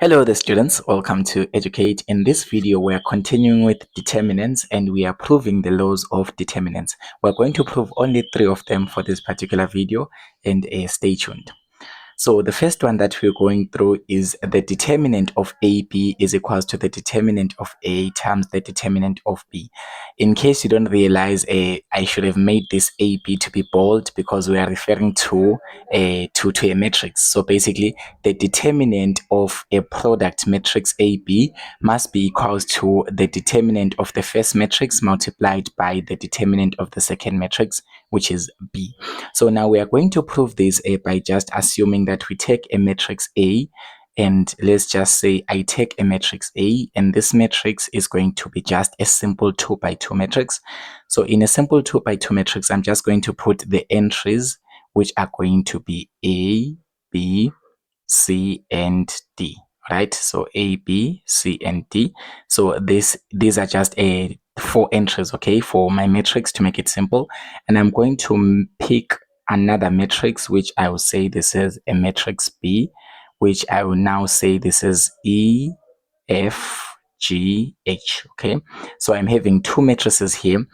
Hello the students, welcome to Educate. In this video we are continuing with determinants and we are proving the laws of determinants. We're going to prove only 3 of them for this particular video and stay tuned. So the first one that we're going through is the determinant of AB is equals to the determinant of A times the determinant of B. In case you don't realize, I should have made this AB to be bold because we are referring to a matrix. So basically, the determinant of a product matrix AB must be equals to the determinant of the first matrix multiplied by the determinant of the second matrix, which is B. So now we are going to prove this by just assuming that we take a matrix A, and let's just say I take a matrix A and this matrix is going to be just a simple 2 by 2 matrix. So in a simple 2 by 2 matrix, I'm just going to put the entries which are going to be A, B, C, and D. Right? So A, B, C, and D. So these are just 4 entries, okay, for my matrix to make it simple. And I'm going to pick another matrix, which I will say this is a matrix B, which I will now say this is E, F, G, H. Okay, so I'm having 2 matrices here.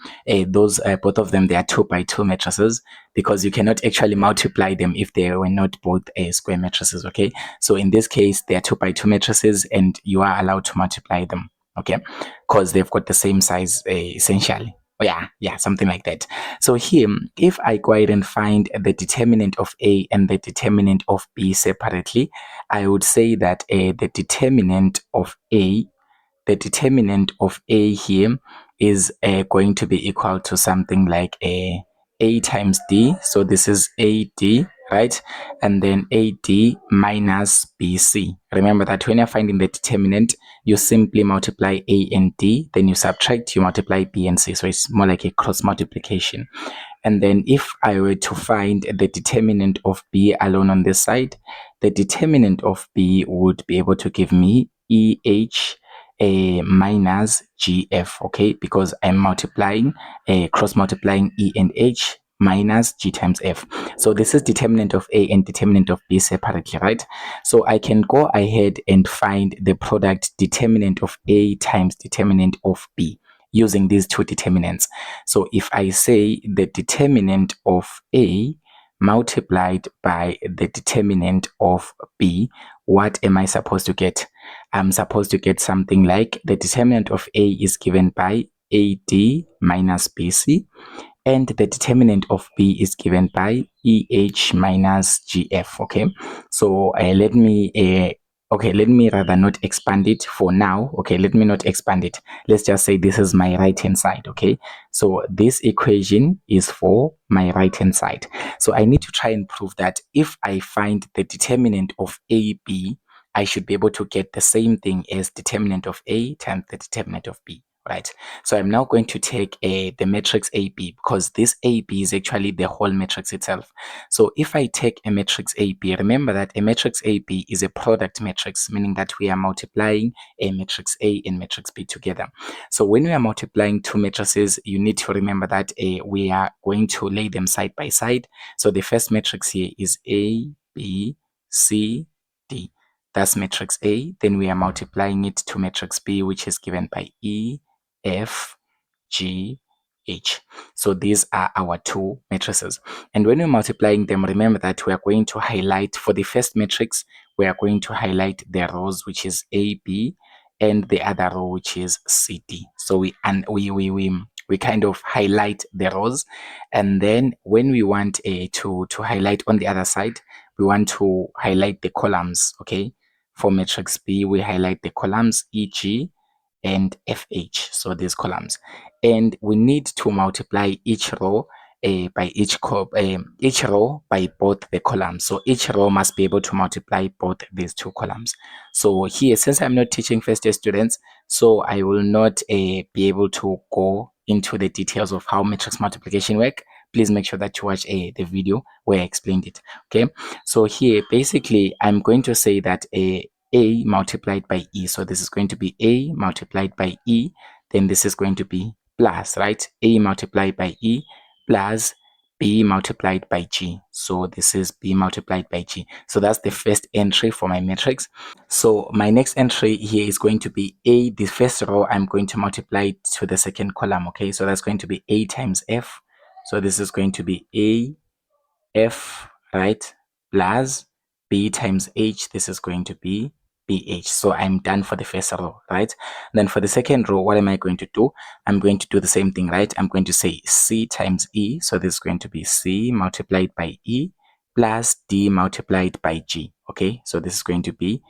Those both of them, they are 2 by 2 matrices because you cannot actually multiply them if they were not both square matrices. Okay, so in this case, they are 2 by 2 matrices and you are allowed to multiply them. Okay, because they've got the same size essentially. Yeah, something like that. So here, if I go ahead and find the determinant of A and the determinant of B separately, I would say that the determinant of A here is going to be equal to something like A times D. So this is AD, right? And then AD minus BC. Remember that when you're finding the determinant, you simply multiply A and D, then you subtract, you multiply B and C. So it's more like a cross multiplication. And then if I were to find the determinant of B alone on this side, the determinant of B would be able to give me EH minus GF, okay, because I'm multiplying, cross multiplying E and H minus G times F. So this is determinant of A and determinant of B separately, right? So I can go ahead and find the product determinant of A times determinant of B using these 2 determinants. So if I say the determinant of A multiplied by the determinant of B, what am I supposed to get? I'm supposed to get something like the determinant of A is given by AD minus BC, and the determinant of B is given by EH minus GF. Okay, so let me rather not expand it for now. Okay, let me not expand it. Let's just say this is my right hand side. Okay, so this equation is for my right hand side. So I need to try and prove that if I find the determinant of AB, I should be able to get the same thing as determinant of A times the determinant of B. Right, so I'm now going to take the matrix AB because this AB is actually the whole matrix itself. So if I take a matrix AB, remember that a matrix AB is a product matrix, meaning that we are multiplying a matrix A and matrix B together. So when we are multiplying 2 matrices, you need to remember that we are going to lay them side by side. So the first matrix here is A, B, C, D. That's matrix A. Then we are multiplying it to matrix B, which is given by E, F, G, H. So these are our 2 matrices. And when we're multiplying them, remember that we are going to highlight for the first matrix, we are going to highlight the rows, which is A, B, and the other row, which is C, D. So we kind of highlight the rows. And then when we want to highlight on the other side, we want to highlight the columns, okay? For matrix B, we highlight the columns EG and FH, so these columns, and we need to multiply each row by each row by both the columns. So each row must be able to multiply both these 2 columns. So here, since I'm not teaching first year students, so I will not be able to go into the details of how matrix multiplication work. Please make sure that you watch the video where I explained it. Okay, so here basically I'm going to say that A multiplied by E. So this is going to be A multiplied by E. Then this is going to be plus, right? A multiplied by E plus B multiplied by G. So this is B multiplied by G. So that's the first entry for my matrix. So my next entry here is going to be A. The first row I'm going to multiply to the second column. Okay, so that's going to be A times F. So this is going to be A F, right, plus B times H. This is going to be BH. So I'm done for the first row, right? Then for the second row, what am I going to do? I'm going to do the same thing, right? I'm going to say C times E. So this is going to be C multiplied by E plus D multiplied by G. Okay, so this is going to be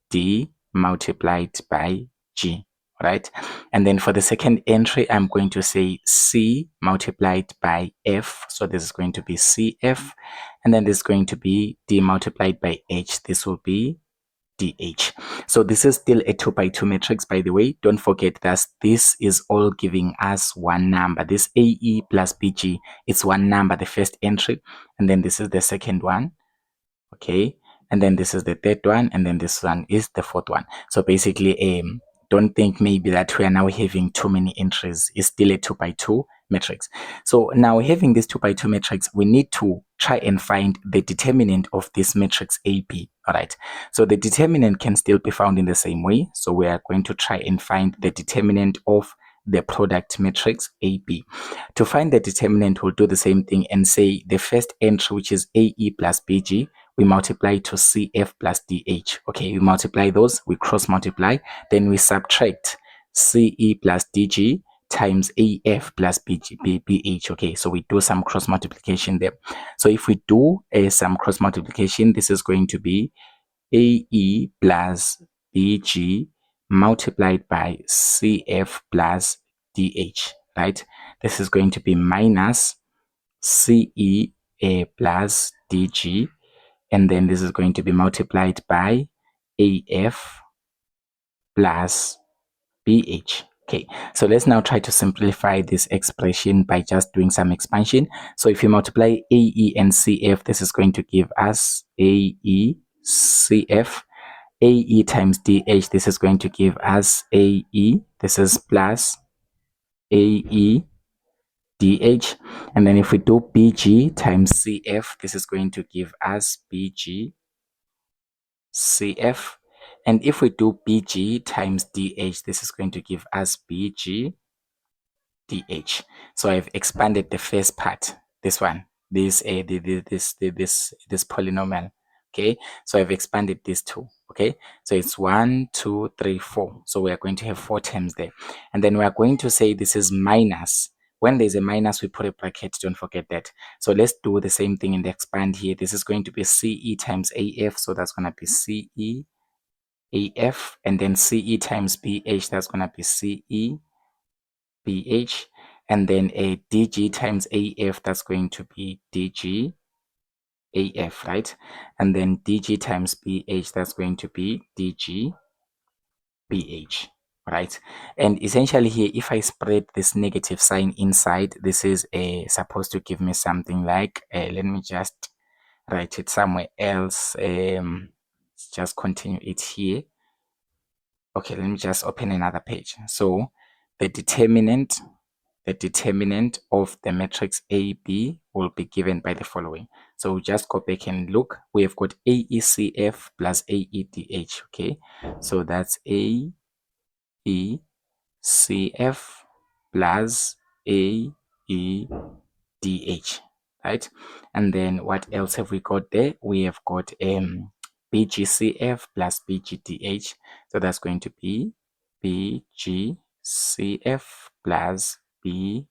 D multiplied by G, right? And then for the second entry, I'm going to say C multiplied by F. So this is going to be CF. And then this is going to be D multiplied by H. This will be DH. So this is still a 2 by 2 matrix, by the way. Don't forget that this is all giving us one number. This AE plus BG, it's one number, the first entry. And then this is the second one. Okay, and then this is the third one, and then this one is the fourth one. So basically, don't think maybe that we are now having too many entries. It's still a 2 by 2 matrix. So now having this 2 by 2 matrix, we need to try and find the determinant of this matrix AP. All right, so the determinant can still be found in the same way. So we are going to try and find the determinant of the product matrix AB. To find the determinant, we'll do the same thing and say the first entry, which is AE plus BG, we multiply to CF plus DH. Okay, we multiply those, we cross multiply, then we subtract CE plus DG times AF plus BH. Okay, so we do some cross multiplication there. So if we do some cross multiplication, this is going to be AE plus BG multiplied by CF plus DH, right? This is going to be minus CE plus DG, and then this is going to be multiplied by AF plus BH. Okay, so let's now try to simplify this expression by just doing some expansion. So if you multiply AE and CF, this is going to give us AE CF. AE times DH, this is going to give us AE. This is plus AE DH. And then if we do BG times CF, this is going to give us BG CF. And if we do BG times DH, this is going to give us BG DH. So I've expanded the first part, this one, this polynomial. Okay, so I've expanded these two. Okay, so it's 1, 2, 3, 4. So we are going to have 4 terms there, and then we are going to say this is minus. When there's a minus, we put a bracket. Don't forget that. So let's do the same thing in the expand here. This is going to be CE times AF, so that's going to be CE AF, and then CE times BH, that's going to be CE BH, and then a DG times AF, that's going to be DG AF, right? And then DG times BH, that's going to be DG BH, right? And essentially here, if I spread this negative sign inside, this is supposed to give me something like, let me just write it somewhere else. Let's just continue it here. Okay, let me just open another page. So the determinant of the matrix AB will be given by the following. So we'll just go back and look. We have got AECF plus AEDH. Okay, so that's AECF plus AEDH, right? And then what else have we got there? We have got BGCF plus BGDH. So that's going to be BGCF plus BGDH,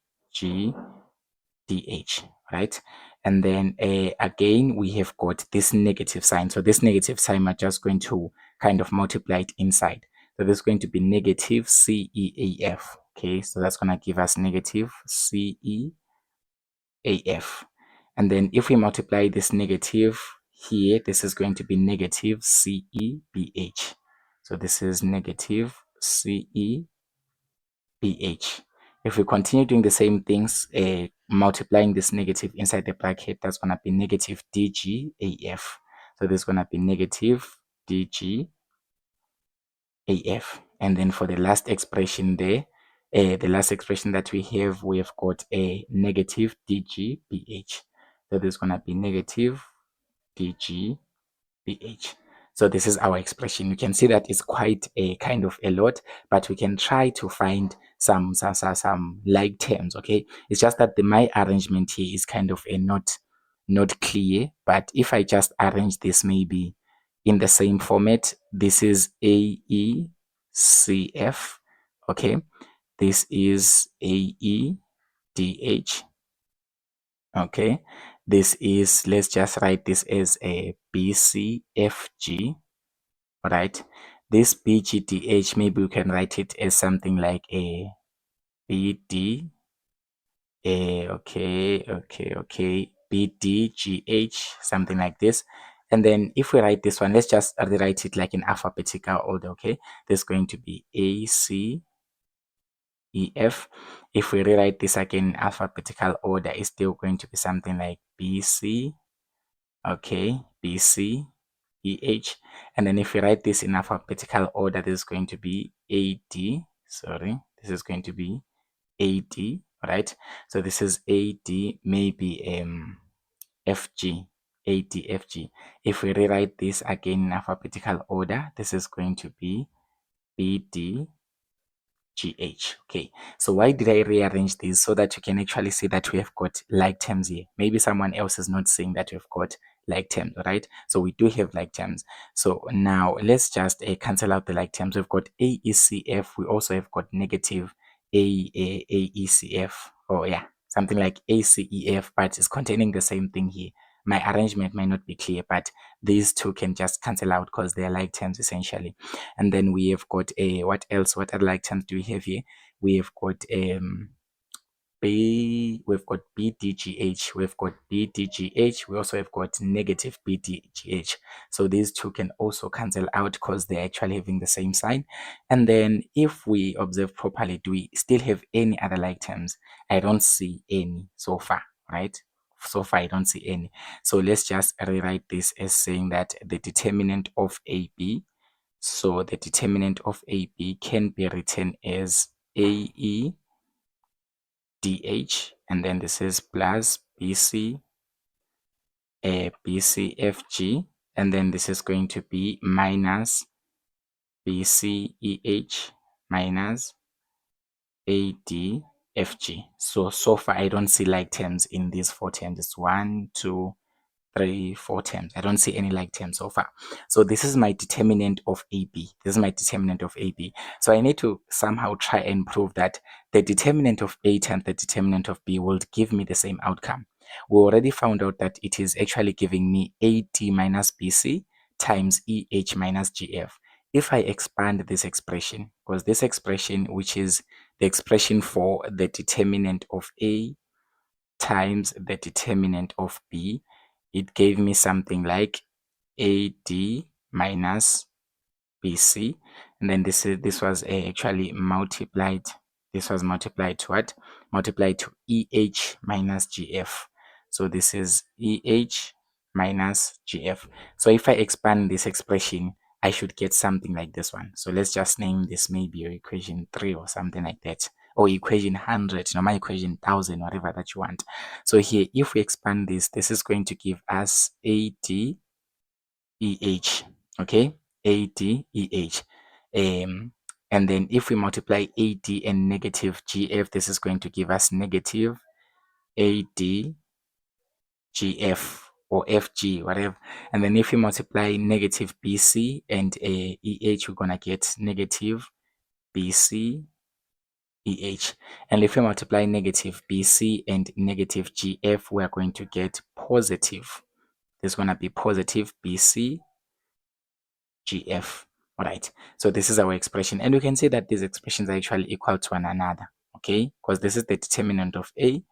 right? And then again, we have got this negative sign. So this negative sign, we're just going to kind of multiply it inside. So this is going to be negative CEAF. Okay, so that's going to give us negative CEAF. And then if we multiply this negative here, this is going to be negative CEBH. So this is negative CEBH. If we continue doing the same things, multiplying this negative inside the bracket, that's going to be negative DGAF. So this is going to be negative DGAF. And then for the last expression there, the last expression that we have got a negative DGBH. So this is going to be negative dg BH. So this is our expression. You can see that it's quite a kind of a lot, but we can try to find some like terms. Okay, it's just that my arrangement here is kind of a not clear. But if I just arrange this maybe in the same format, this is AECF. Okay, this is AEDH. Okay, this is, let's just write this as a BCFG. All right, this BGDH, maybe we can write it as something like a BD, okay, BDGH, something like this. And then if we write this one, let's just rewrite it like in alphabetical order. Okay, there's going to be ACEF. If we rewrite this again in alphabetical order, it's still going to be something like BC, okay, BC, EH. And then if we write this in alphabetical order, this is going to be AD. Sorry, this is going to be AD, right? So this is AD, maybe FG, ADFG. If we rewrite this again in alphabetical order, this is going to be BD, GH. Okay, so why did I rearrange these? So that you can actually see that we have got like terms here. Maybe someone else is not saying that we've got like terms, right? So we do have like terms. So now let's just cancel out the like terms. We've got AECF. We also have got negative AECF. Oh yeah, something like ACEF, but it's containing the same thing here. My arrangement might not be clear, but these two can just cancel out because they're like terms essentially. And then we have got a what else? What other like terms do we have here? We have got we've got BDGH, we've got BDGH, we also have got negative BDGH. So these two can also cancel out because they're actually having the same sign. And then if we observe properly, do we still have any other like terms? I don't see any so far, right? So far, I don't see any. So let's just rewrite this as saying that the determinant of AB, so the determinant of AB can be written as AE DH, and then this is plus BC, BCFG, and then this is going to be minus BCEH minus ADFG. So far I don't see like terms in these four terms. It's 1, 2, 3, 4 terms. I don't see any like terms so far. So this is my determinant of AB. This is my determinant of AB. So I need to somehow try and prove that the determinant of A times the determinant of B will give me the same outcome. We already found out that it is actually giving me AD minus BC times EH minus GF. If I expand this expression, because this expression, which is the expression for the determinant of A times the determinant of B, it gave me something like AD minus BC, and then this was actually multiplied. This was multiplied to what? Multiplied to EH minus GF. So this is EH minus GF. So if I expand this expression, I should get something like this one. So let's just name this maybe equation 3 or something like that, or equation 100, no, my equation 1000, whatever that you want. So here, if we expand this, this is going to give us AD EH, okay, ADEH. And then if we multiply AD and negative GF, this is going to give us negative ADGF or FG, whatever. And then if we multiply negative BC and EH, we're going to get negative BC EH. And if we multiply negative BC and negative GF, we are going to get positive. There's going to be positive BC GF. All right, so this is our expression, and we can say that these expressions are actually equal to one another, okay, because this is the determinant of A,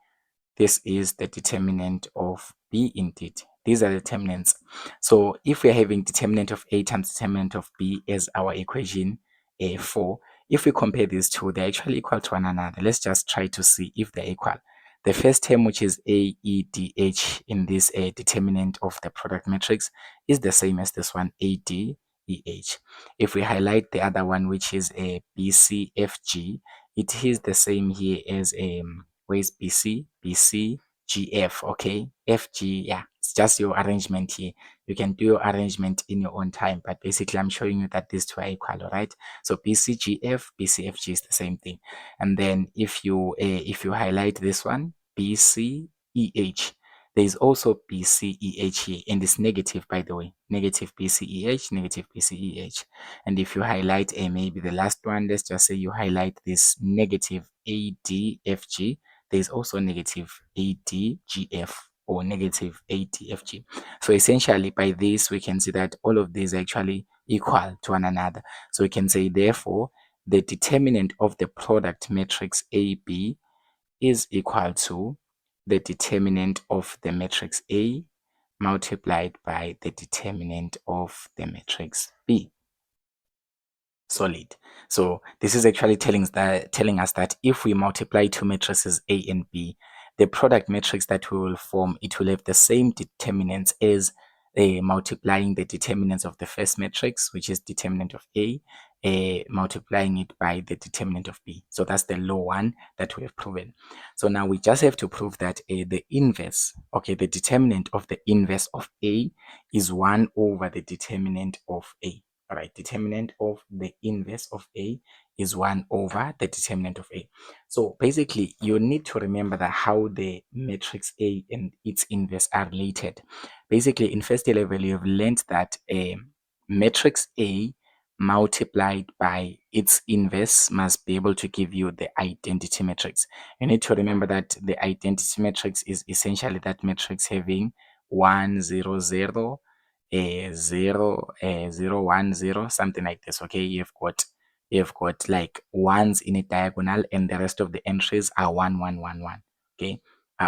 this is the determinant of B. Indeed, these are the determinants. So if we're having determinant of A times determinant of B as our equation 4, if we compare these two, they're actually equal to one another. Let's just try to see if they're equal. The first term, which is AEDH in this determinant of the product matrix, is the same as this one, ADEH. If we highlight the other one, which is a BCFG, it is the same here as where is BC? BC GF, okay? FG, yeah, it's just your arrangement here. You can do your arrangement in your own time, but basically I'm showing you that these two are equal, all right? So BCGF, BCFG is the same thing. And then if you highlight this one, BCEH, there is also BCEH here, and it's negative, by the way, negative BCEH, negative BCEH. And if you highlight maybe the last one, let's just say you highlight this negative ADFG, there is also negative ADGF or negative ADFG. So essentially by this, we can see that all of these are actually equal to one another. So we can say, therefore, the determinant of the product matrix AB is equal to the determinant of the matrix A multiplied by the determinant of the matrix B. Solid. So this is actually telling us that if we multiply two matrices A and B, the product matrix that we will form, it will have the same determinants as multiplying the determinants of the first matrix, which is determinant of A, multiplying it by the determinant of B. So that's the law one that we have proven. So now we just have to prove that the inverse, okay, the determinant of the inverse of A is 1 over the determinant of A. All right, determinant of the inverse of A is 1 over the determinant of A. So basically, you need to remember that how the matrix A and its inverse are related. Basically, in first level, you've learned that a matrix A multiplied by its inverse must be able to give you the identity matrix. You need to remember that the identity matrix is essentially that matrix having 1, 0, 0, 0, 0, 1, 0, something like this. Okay, you've got like ones in a diagonal, and the rest of the entries are 1, 1, 1, 1. Okay,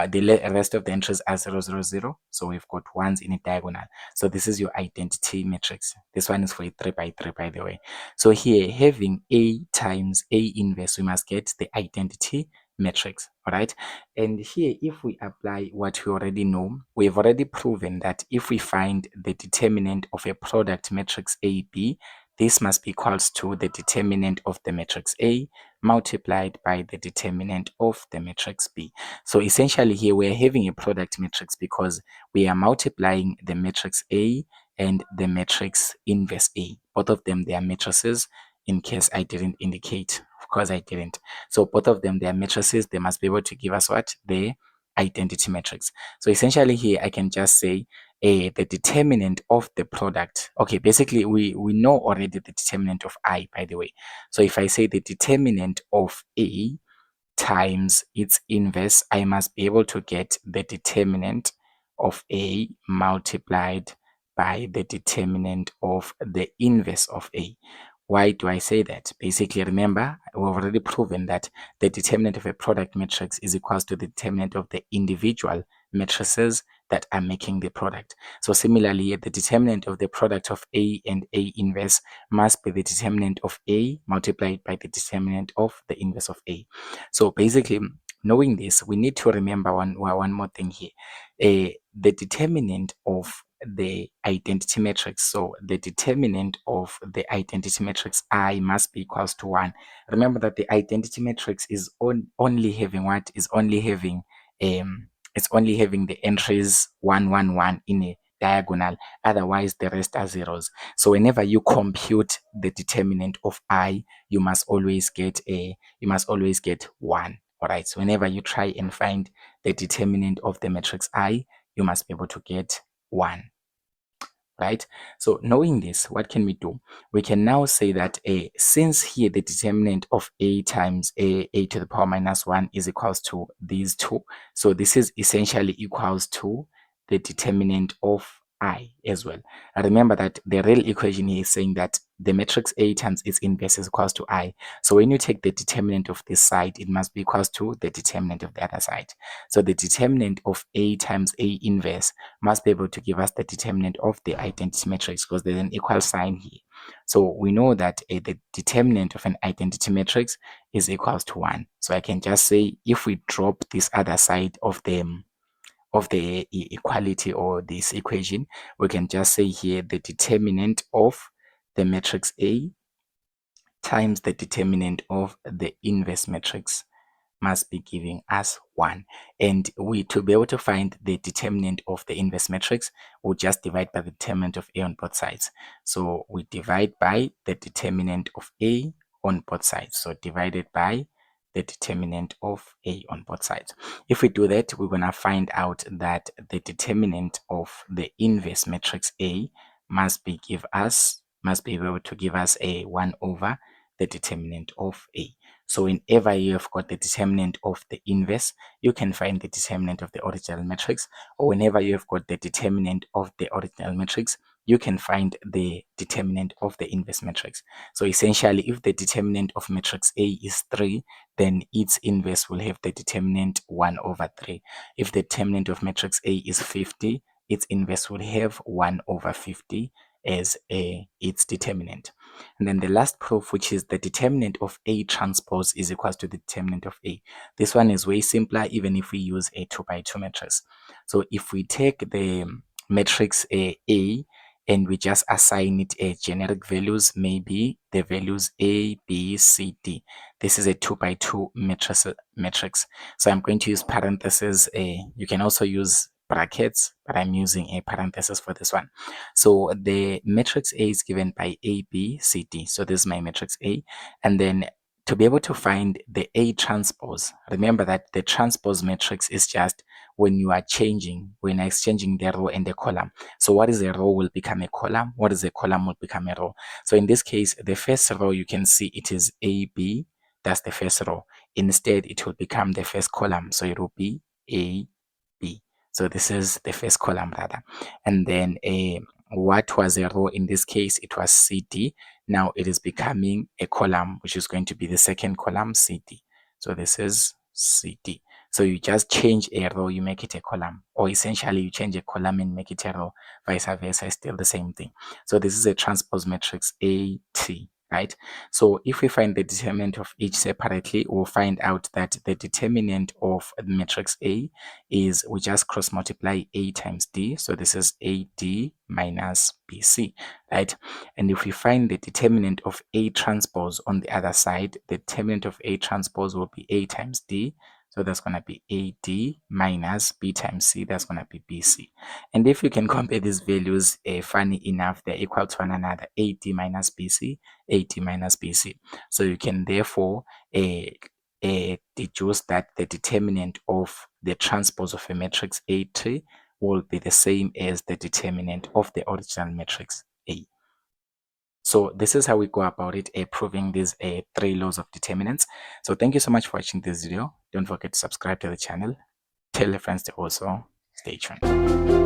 the rest of the entries are 0, 0, 0. So we've got ones in a diagonal. So this is your identity matrix. This one is for a 3 by 3, by the way. So here, having A times A inverse, we must get the identity matrix. All right, and here if we apply what we already know, we've already proven that if we find the determinant of a product matrix AB, this must be equals to the determinant of the matrix A multiplied by the determinant of the matrix B. So essentially here we're having a product matrix because we are multiplying the matrix A and the matrix inverse A. Both of them, they are matrices, in case I didn't indicate. Of course I didn't. So both of them, they are matrices. They must be able to give us what? The identity matrix. So essentially here I can just say the determinant of the product. Okay, basically we know already the determinant of I, by the way. So if I say the determinant of A times its inverse, I must be able to get the determinant of A multiplied by the determinant of the inverse of A. Why do I say that? Basically, remember, we've already proven that the determinant of a product matrix is equals to the determinant of the individual matrices that are making the product. So similarly, the determinant of the product of A and A inverse must be the determinant of A multiplied by the determinant of the inverse of A. So basically, knowing this, we need to remember one more thing here. The determinant of the identity matrix. So the determinant of the identity matrix I must be equals to 1. Remember that the identity matrix is only having what? Is only having it's only having the entries 1, 1, 1 in a diagonal. Otherwise, the rest are zeros. So whenever you compute the determinant of I, you must always get 1. All right. So whenever you try and find the determinant of the matrix I, you must be able to get 1. Right? So knowing this, what can we do? We can now say that since here the determinant of A times A to the power minus 1 is equals to these two, so this is essentially equals to the determinant of I as well. And remember that the real equation here is saying that the matrix A times its inverse is equals to I. So when you take the determinant of this side, it must be equals to the determinant of the other side. So the determinant of A times A inverse must be able to give us the determinant of the identity matrix because there's an equal sign here. So we know that the determinant of an identity matrix is equals to 1. So I can just say if we drop this other side of the equality or this equation, we can just say here the determinant of the matrix A times the determinant of the inverse matrix must be giving us 1. And to be able to find the determinant of the inverse matrix, we'll just divide by the determinant of A on both sides. So we divide by the determinant of A on both sides. So divided by the determinant of A on both sides. If we do that, we're going to find out that the determinant of the inverse matrix A must be able to give us a 1 over the determinant of A. So whenever you have got the determinant of the inverse, you can find the determinant of the original matrix, or whenever you have got the determinant of the original matrix, you can find the determinant of the inverse matrix. So essentially, if the determinant of matrix A is 3, then its inverse will have the determinant 1 over 3. If the determinant of matrix A is 50, its inverse will have 1 over 50 as its determinant. And then the last proof, which is the determinant of A transpose is equals to the determinant of A. This one is way simpler even if we use a 2 by 2 matrix. So if we take the matrix A and we just assign it a generic values, maybe the values A, B, C, D. This is a 2 by 2 matrix. So I'm going to use parentheses. You can also use brackets, but I'm using a parenthesis for this one. So the matrix A is given by A, B, C, D. So this is my matrix A. And then to be able to find the A transpose, remember that the transpose matrix is just when you are exchanging the row and the column. So what is a row will become a column. What is a column will become a row. So in this case, the first row, you can see it is AB. That's the first row. Instead, it will become the first column. So it will be A, B. So this is the first column rather. And then what was a row in this case? It was CD. Now it is becoming a column, which is going to be the second column, CD. So this is CD. So you just change a row, you make it a column, or essentially you change a column and make it a row, vice versa, still the same thing. So this is a transpose matrix AT, right? So if we find the determinant of each separately, we'll find out that the determinant of the matrix A is, we just cross multiply A times D. So this is AD minus BC, right? And if we find the determinant of A transpose on the other side, the determinant of A transpose will be A times D. So that's going to be AD minus B times C. That's going to be BC. And if you can compare these values, funny enough, they're equal to one another, AD minus BC, AD minus BC. So you can therefore deduce that the determinant of the transpose of a matrix A3 will be the same as the determinant of the original matrix A. So this is how we go about it, proving these 3 laws of determinants. So thank you so much for watching this video. Don't forget to subscribe to the channel. Tell your friends to also stay tuned.